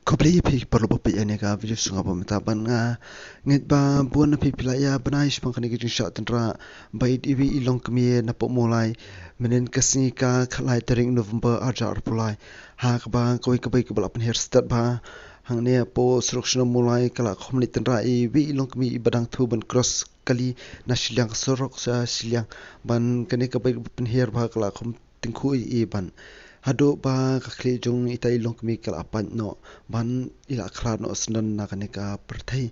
Kobleye pi perlu bapak yani ka video sunga pemetapan nga ngit ba buan na pi pilaya banais pang kani kijing syak tendra bait iwi ilong kemi na pok mulai menen kasni ka khalai tering November ajar pulai ha ka ba koi ka bai ka balapan hair start ba hang ne po srukshna mulai kala khomni tendra iwi ilong kemi badang thu ban cross kali na silyang sorok sa silyang ban kani ka bai ban hair ba kala khom tingkhu i ban hado ba kakli jong ita ilong kemi kala apan no ban ila khla no snan na kani ka perthai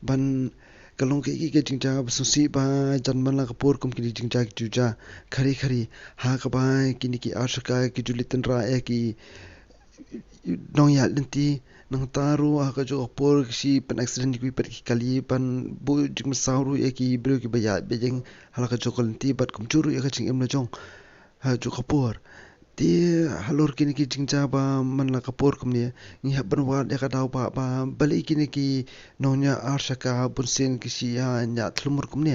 ban kalong ke ki jingja basusi ba janman la kapur kum kini jingja ki juja khari khari ha ka ba kini ki ashka ki julitan ra e ki nong ya lenti nang taru ha ka jo por si pen accident ki per ki kali pan bu jing sauru e ki bro ki baya bejeng hala ka jo lenti bat kum churu e ka jing em na jong ha jo kapur ti halor kini ki jingja ba man la kapur kumni ni haban wa ya ka daw ba bali kini ki nonya arshaka bunsen ki si ya nya thlumur kumni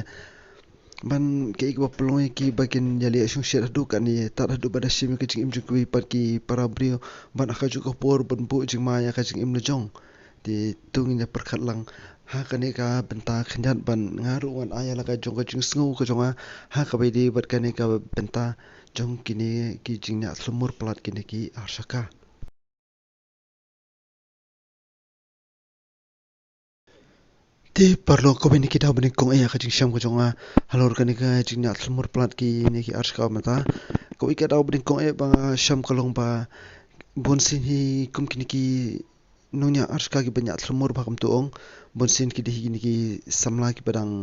ban ke ik ba ploi ki bakin yali ashung shir hadu kan ni tar hadu bada shimi ki jing im jing ki pat ki para brio ban aka ju kapur ban bu jing ma ya ka jing im na jong ti tung nya perkhat lang ha ka ni ka benta khnyan ban ngaru wan aya la ka jong ka jing sngu ka jonga ha ka bai di bat ka ni ka benta jong kini ki jingnya slumur pelat kini ki arsaka ti perlu ko bini kita bini kong ka jing syam ko jonga halor kani ka jingnya slumur pelat ki ni ki arsaka mata ko ika daw bini kong ba syam kalong ba bonsin hi kum kini ki nunya arsaka ki banyak slumur ba kam tuong bonsin ki di ni ki samla ki badang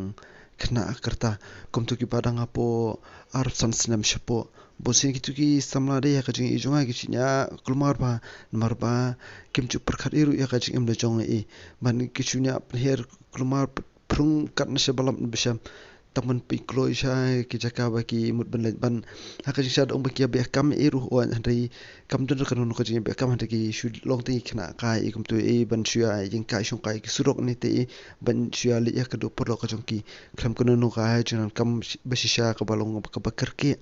kena kerta kum tu ki padang apo arf san snam shapo bosin ki tu ki samla de ya ka jing ijonga ki chinya kulmar ba namar ba kim chu perkhat iru ya ka jing im de jong e ban ki chunya her kulmar prung kat na shabalam bisham taman pi klo isha ki jaka ba ki mut ban ha ka jing shad ong ba ki be kam iru wan handai kam dun ka no ka jing be kam handai ki shu long ti khna ka e kum tu e ban shua jing kai shong kai ki surok ni te ban shua li ya ka do por ka jong ki kham ko no ka jing kam ba shisha ka balong ka ba kerke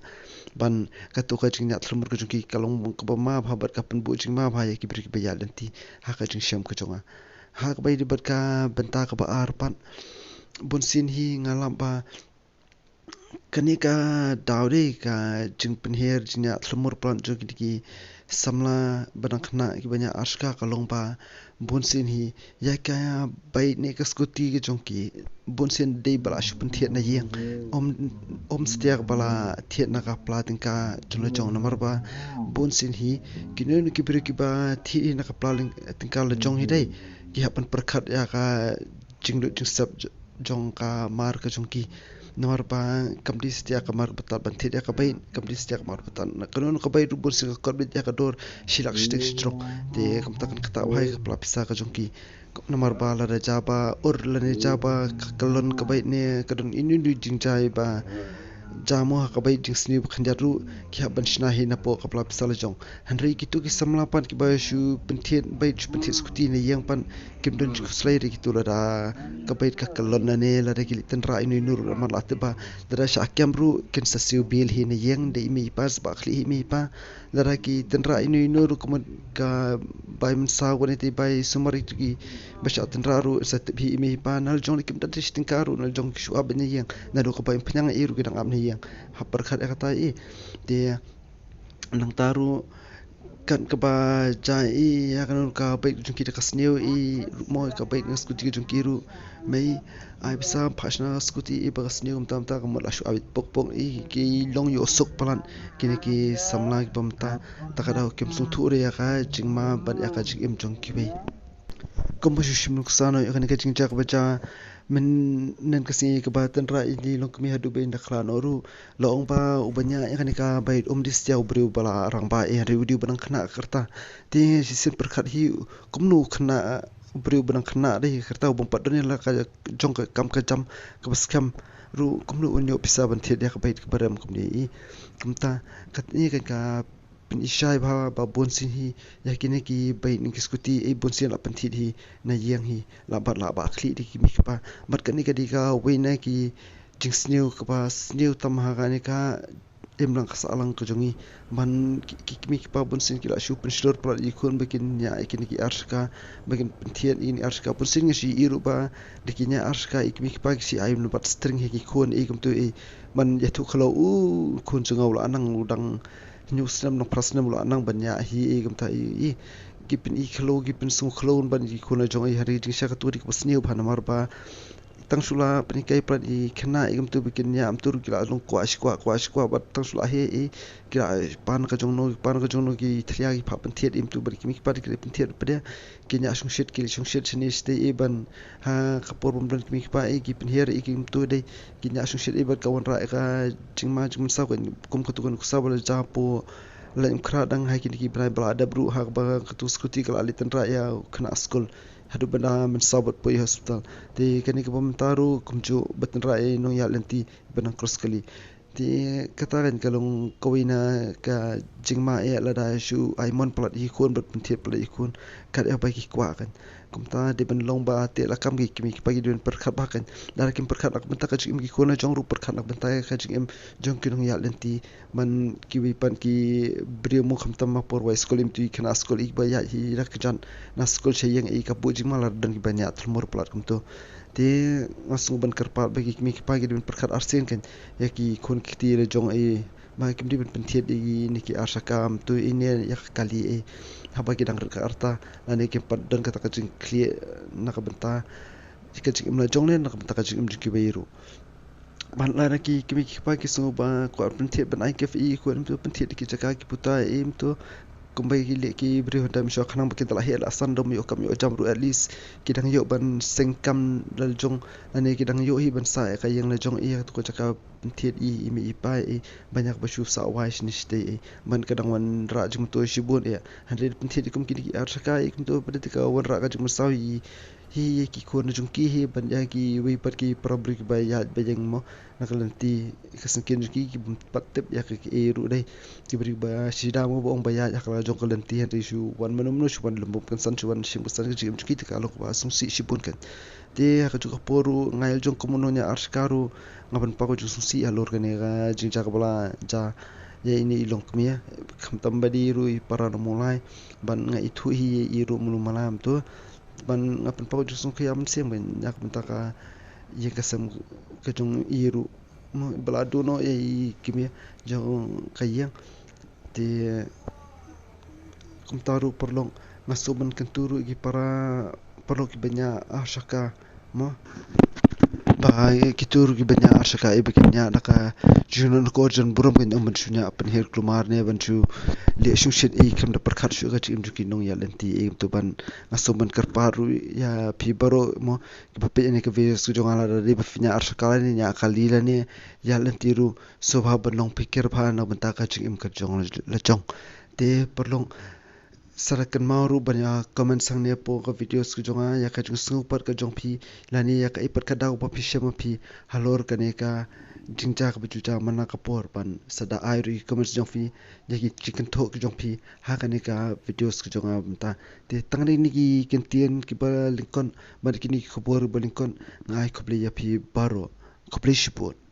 ban katu ka jing nyat lumur ka jing ki kalong ka ba ma bha bat ka pen bu jing ma bha ya ki bri ki ba ya lenti ha ka jing sham ka jonga ha ka bai di bat ka benta ka ba ar pan bun sin hi ngalam ba kani ka dawre ka jing pen her jing nyat lumur plan jo ki samla badang khna ki banya arshka kalong ba bunsin hi ya ka bai ne ka skuti ki jongki bunsin dei bala shupun thiet na yeng om stiak bala thiet na ka platin ka chunla jong namar ba bunsin hi kinen ki bre ki ba thi na ka plaling tingka la jong hi dei ki hapan perkhat ya ka jinglu jing sab jong ka mar ka jongki nomor ba kamdi setia kamar betal bantit ya kabai kamdi setia kamar betal kanon kabai rubur sing korbit ya kador silak stik strok de kamtakan kata wahai kapla pisa ka jongki nomor ba la jaba ur la ne jaba kalon kabai ne kadon inu du jingjai ba jamu ha kabai jing sni khanjaru ki ban shna hi na po kapla pisa la jong hanri kitu ki samla pan ki ba shu penthiet bai shu penthiet skuti ne yang pan kim don slai ri kitu la da kabai ka kalon na ne la da ki tan ra inu nur ma la te ba da sha kyam ru ken sa siu bil hi ne yang de mi pas ba khli mi pa da ki tan ra inu nur ko ka bai min sa ko ne te bai sumari ki ba sha tan ra ru sa te bi mi pa nal jong kim da tin karu nal jong ki shu ab ne yang na do ko bai phanyang e ru ki dang am ne yang hapar khat kata e de nang taru kan ka ba jai ya kan ka bai jung ki ka sneu e mo ka bai ngas kuti jung ki ru mai ai bisa phashna skuti e ba sneu tam ta ka mala shu abit pok pok e ki long yo sok palan kini ki samla ki bamta ta ka da kim su thu re ya ka jingma ba ya ka jing im jung ki bai komposisi nuksano ya kan ka jing jak ba ja men nen kasi ka ba tan ra ini long kami hadu be ndakla noru long ba ubanya ya kan ka bai dis ja ubri bala rang ba e riu banang khna kerta ti sisin perkhat hi kumnu khna ubri banang khna de kerta bom pat don la ka jong ka kam ka jam ka baskam ru kumnu unyo pisa ban thiet ya ka bai ka baram kumni kumta kat ni ka pin ishai ba bonsin hi yakine ki bai ni skuti e bonsin la panthit hi na yang hi la ba khli di ki mi ka mat ka ni ka di ka we na ki jing sneu ka ba sneu tam ha ga ni ka lang kasalang ko jongi man kimi ki pa bun sin ki la shu pen shlor plat ikun bakin nya ikin ki arska bakin penthian ini arska pun sin ngi iru ba dikinya arska ikimi ki pa si ayum bat string he ki kun ikum tu man ya tu khalo kun chungau la anang udang newsnam no prasnam la anang banya hi ikum ta gipin khalo gipin sung khalo ban ki kun la jongi hari jing sha ka tu dik basniu bhanamar ba tang sula penikai pran kena igam tu bikin ya am tur kila long kwa bat tang sula he kila pan ka jong no ki thria ki phapan thiet im tu bari kimi par ki pen thiet pade kinya sung shit chini stay ban ha kapor bom dan kimi pa ki pen her kim tu dei kinya sung shit ban kawan ra ka jingma sa ko kum ka tu kan sa bala ja po lain khra dang hai ki brai bla ada bru ha ba ka tu skruti kala litan ra ya kena skul hadu benda mensabat poi hospital di kani ke pementaru kumju betin rai nong ya lenti benang cross kali di katakan kalau kawina ka jingma ya lada shu aimon plat ikun berpentiat plat ikun kat ya bagi kwa kan kumta di ben lomba te la kam gi kimi pagi den perkhat bakan dar kim perkhat nak benta ka jing ki kona jong ru perkhat nak benta ka jing jong ki nong ya lenti man ki wi pan ki brio mu kham tam ma por wa skol im tu kana skol ik ba ya hi rak jan na skol cheyeng i ka bu jing ma lar dan ki banya thlmor plat kum to te ngasung ban karpal bagi kimi pagi den perkhat arsen kan ya ki kon ki ti le jong ma kim di ben pentiat di ni ki arsakam tu ini ya kali haba ki dang ka arta ani ki pad dan kata ka jing clear nak benta jika jing imla jong ne nak benta ka jing im ki bairu ban la ki kimi ki pa ki so ba ko pentiat ban ai ke fi ko tu pentiat ki jaka ki puta im tu kumbai ki le ki bri honda mi shok khanang bakin telah hel asan dom yo kam yo jam ru at least ki dang yo ban sengkam dal jong ani ki dang yo hi ban sa ka yang la jong i to ko jaka pentiat mi pa banyak basu sa wai ni stay ban kadang wan ra jum to shibun handle pentiat kum ki ar saka kum to pada ka wan ra ka jum sawi hi ki ko na jung ki hi ban ya ki wi pat ki probrik ba ya ba jeng mo nakalanti kasengkin ki patep ya ki eru dai ki beri ba sida mo bong ba ya kala jong kalanti han su wan manum no suan lembum kan san suan sim busan ki jim ki ka lo ba sung si sibun kan te ka juga poru ngail jong komuno nya arskaru ngaban pa ko jung sung si alor kan ga jing ja ka bala ja ya ini ilong kemia kam tambadi ru para no mulai ban nga itu hi iru mulu malam tu ban ngapan pa jung sung khayam sem ban yak benta ka ye kasam ka jung iru mo balado no kimia jong kayang te kumtaru perlong ngasuban kenturu gi para perlu ki banya asyaka mo ba kitur gi banya asyaka bikinnya naka junon ko jan buram kan umban sunya apan her klumar ne ban chu le shungshit kam da perkhat shu ga chim juki nong ya lenti to ban ngasuban karparu ya pibaro mo ki bape ne ka ve su jong ala ri ba finya asyaka ne nya kalila ne ya lenti ru sobha ban long pikir pha na ban ta ka chim ka jong la jong te perlong sarakan mauru banyak komen sang ne po ka videos ku jonga ya ka jung sungu par ka jong phi lani ya ka ipat ka daw pa phi shema phi halor ka ne ka jingja ka bitu ja mana ka por ban sada airu komen jong phi ya ki chicken thok jong phi ha ka ne ka videos ku jonga ta te tangni ni ki kentien ki ba linkon ban ki ni khobor ba linkon ngai khoble ya phi baro khoble shipot